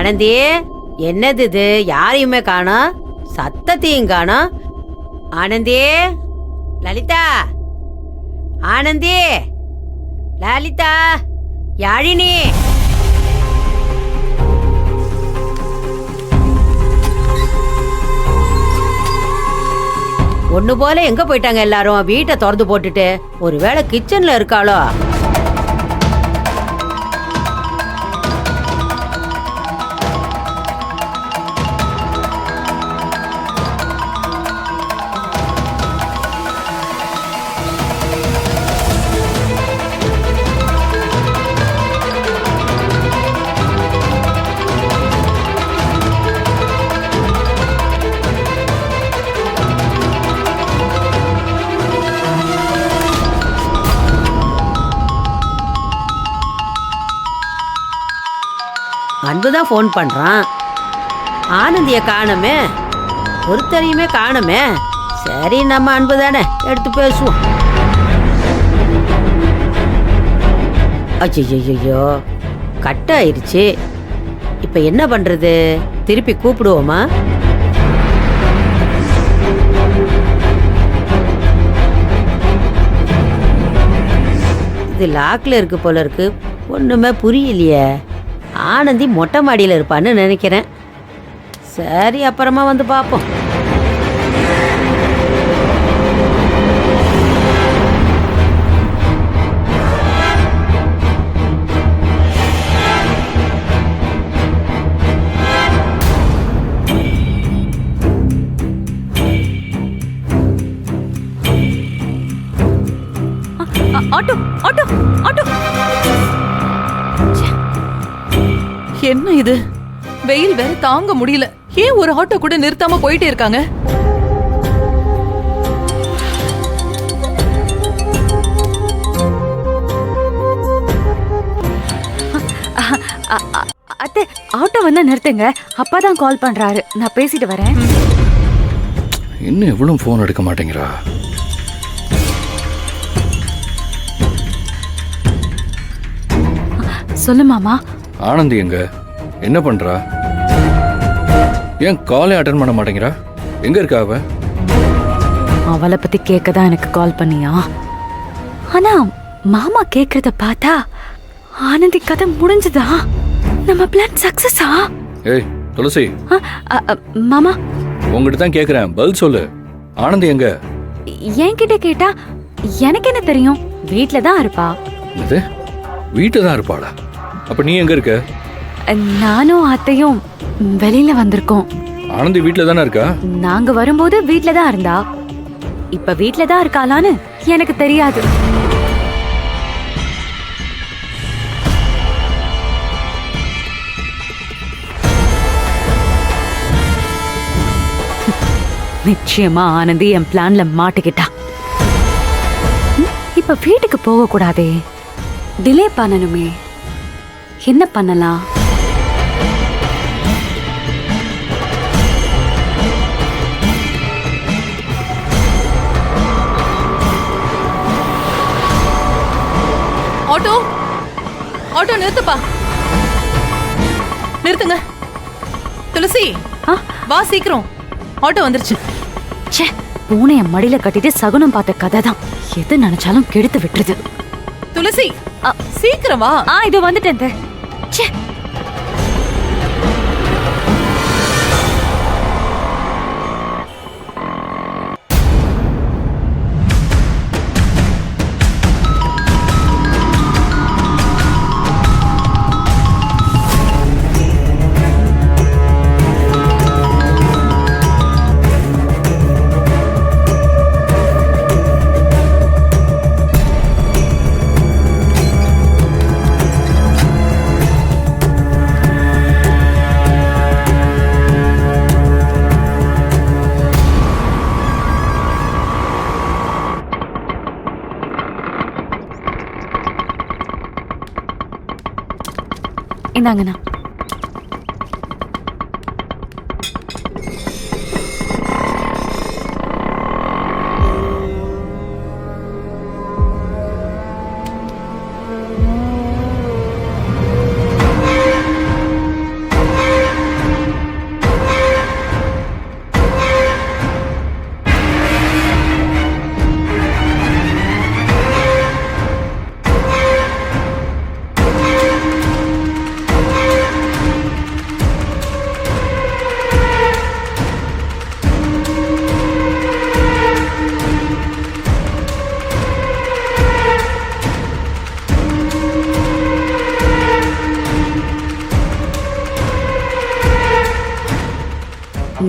ஆனந்தி, என்னது இது? யாரையுமே காணோம், சத்தத்தையும் காணோம். ஆனந்தி, லலிதா, ஆனந்தி, லலிதா, யாழினி. ஒண்ணு போல எங்க போயிட்டாங்க எல்லாரும்? வீட்டை திறந்து போட்டுட்டு ஒருவேளை கிச்சன்ல இருக்காளோ? அன்புதான் ஃபோன் பண்றான். ஆனந்திய காணமே, ஒருத்தரையுமே காணமே. சரி, நம்ம அன்பு தானே, எடுத்து பேசுவோம். ஐயோ, கட் ஆயிருச்சு. இப்ப என்ன பண்றது? திருப்பி கூப்பிடுவோமா? இது லாக்ல இருக்கு போல இருக்கு. ஒண்ணுமே புரியலையே. ஆனந்தி மொட்டை மாடியில் இருப்பான்னு நினைக்கிறேன். சரி, அப்புறமா வந்து பார்ப்போம். Auto auto auto. என்ன இது? வெயில் வேற தாங்க முடியல. ஏன் ஒரு ஆட்டோ கூட நிறுத்தாம போயிட்டே இருக்காங்க? அத்தை, ஆட்டோ வந்து நிறுத்துங்க. அப்பாதான் கால் பண்றாரு, நான் பேசிட்டு வரேன். இன்னும் எவ்வளவு போன் எடுக்க மாட்டேங்கிறா? சொல்லு மாமா. ஆனந்தி எங்க? என்ன பண்றா? ஏன் காலே அட்டன் பண்ண மாட்டேங்கிறா? எங்க இருக்கா அவ? அவளை பத்தி கேட்கதான் எனக்கு கால் பண்ணியா? ஆனா மாமா கேக்குறத பார்த்தா ஆனந்தி கதை முடிஞ்சுதா? நம்ம பிளான் சக்சஸா? ஏய் துளசி, மாமா உங்ககிட்ட தான் கேக்குறேன், பதில் சொல்லு. ஆனந்தி எங்க? என்கிட்ட கேட்டா எனக்கு என்ன தெரியும்? வீட்ல தான் இருப்பா. இது வீட்டுல தான் இருப்பாளா? அப்ப நீ எங்க இருக்க? நானும் அத்தையும் வெளியில வந்திருக்கோம். ஆனந்தி வீட்டுல தானே இருக்கா? நாங்க வரும்போது வீட்ல தான் இருந்தா. இப்ப வீட்ல தான் இருக்காளான்னு எனக்கு தெரியாது. நிச்சயமா ஆனந்தி என் பிளான்ல மாட்டிக்கிட்டா. இப்ப வீட்டுக்கு போக கூடாதே, டிலே பண்ணணுமே. என்ன பண்ணலாம்? ஆட்டோ ஆட்டோ நிறுத்துப்பா, நிறுத்துங்க. துளசி, வா சீக்கிரம், ஆட்டோ வந்துருச்சு. ச்சே, பூனைய மடியில கட்டிட்டு சகுனம் பார்த்த கதை தான். எது நினைச்சாலும் கெடுத்து விட்டுருது. துளசி, சீக்கிரம் வா. இது வந்துட்டேன். ச்சே, இந்தாங்கண்ணா.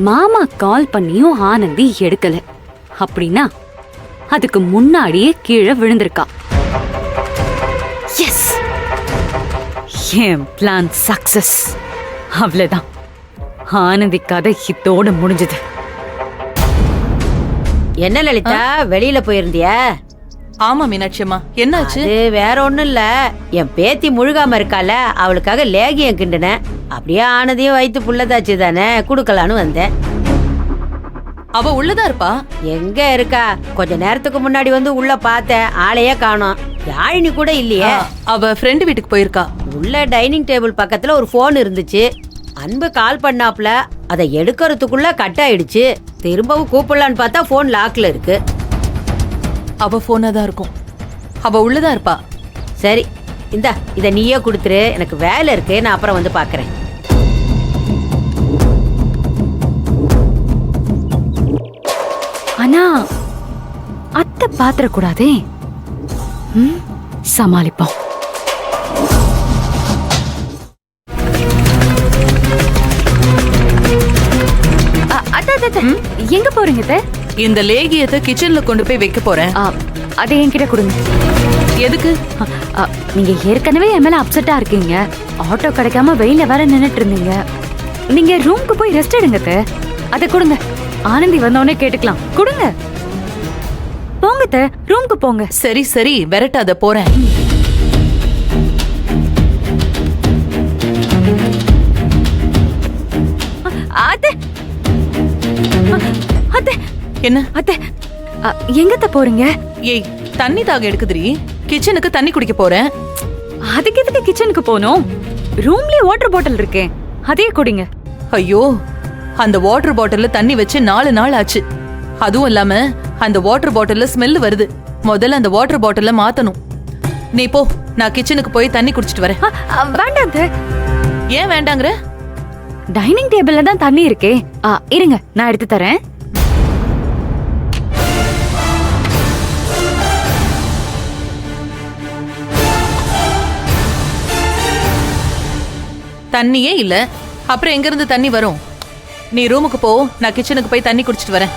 மாமா கால் பண்ணியும் ஆனந்தி எடுக்கல அப்படின்னா அதுக்கு முன்னாடியே கீழே விழுந்திருக்கா. எஸ், என் பிளான் சக்சஸ். அவ்வளவுதான், ஆனந்தி கதை இதோட முடிஞ்சது. என்ன லலிதா, வெளியில போயிருந்தியா? ஆமா மீனாட்சி அம்மா, என்னாச்சு? அது வேற ஒண்ணும் இல்ல, என் பேத்தி முழுகாம இருக்கால, அவளுக்காக லேகியம் கிண்டுனேன். அப்படியே ஆனதையும் வயிற்று புள்ளதாச்சு தானே, குடுக்கலான்னு வந்தேன். அவ உள்ளதா இருப்பா. எங்க இருக்கா? கொஞ்ச நேரத்துக்கு முன்னாடி வந்து உள்ள பார்த்தேன், ஆளையே காணோம். யாழினி கூட இல்லையே. அவ ஃப்ரெண்டு வீட்டுக்கு போயிருக்கா. உள்ள டைனிங் டேபிள் பக்கத்துல ஒரு போன் இருந்துச்சு. அன்பு கால் பண்ணாப்ல, அதை எடுக்கிறதுக்குள்ள கட் ஆயிடுச்சு. திரும்பவும் கூப்பிடலான்னு பார்த்தா போன் லாக்ல இருக்கு. அவ போனா தான் இருக்கும். அவ உள்ளதா இருப்பா. சரி, இந்தா இதை நீயே கொடுத்துரு, எனக்கு வேலை இருக்கு, நான் அப்புறம் வந்து பாக்குறேன். ஆனா அத்தை பாத்திரக்கூடாதே. சமாளிப்போம். எங்க போறீங்க? இந்த லேகியத்தை கிச்சன்ல கொண்டு போய் வைக்க போறேன். அதை என்கிட்ட கொடுங்க. எதுக்கு? நீங்க ஏற்கனவே என் மேல அப்செட்டா இருக்கீங்க. ஆட்டோ கிடைக்காம வெயில வேற நின்னுட்டு இருந்தீங்க. நீங்க ரூமுக்கு போய் ரெஸ்ட் எடுங்க. அதை கொடுங்க, ஆனந்தி வந்தோடனே கேட்டுக்கலாம். கொடுங்க, போங்க ரூமுக்கு போங்க. சரி சரி, விரட்டாத, போறேன். என்ன அத்தை, எங்கத்த போறீங்க? ஏய், தண்ணி தாக எடுக்குதுரி. கிச்சனுக்கு தண்ணி குடிக்க போறேன். அதுக்கு எதுக்கு கிச்சனுக்கு போனோம்? ரூம்லயே வாட்டர் பாட்டில் இருக்கே, அதையே குடிங்க. ஐயோ, அந்த வாட்டர் பாட்டில்ல தண்ணி வச்சு 4 நாள் ஆச்சு. அதுவும் இல்லாம அந்த வாட்டர் பாட்டில்ல ஸ்மெல் வருது. முதல்ல அந்த வாட்டர் பாட்டில மாத்தணும். நீ போ, நான் கிச்சனுக்கு போய் தண்ணி குடிச்சிட்டு வரேன். வேண்டாம். ஏன் வேண்டாங்கற? டைனிங் டேபிள்ல தான் தண்ணி இருக்கே. இருங்க, நான் எடுத்து தரேன். தண்ணியே இல்ல, அப்புறம் எங்க இருந்து தண்ணி வரும்? நீ ரூமுக்கு போ, நான் கிச்சனுக்கு போய் தண்ணி குடிச்சிட்டு வரேன்.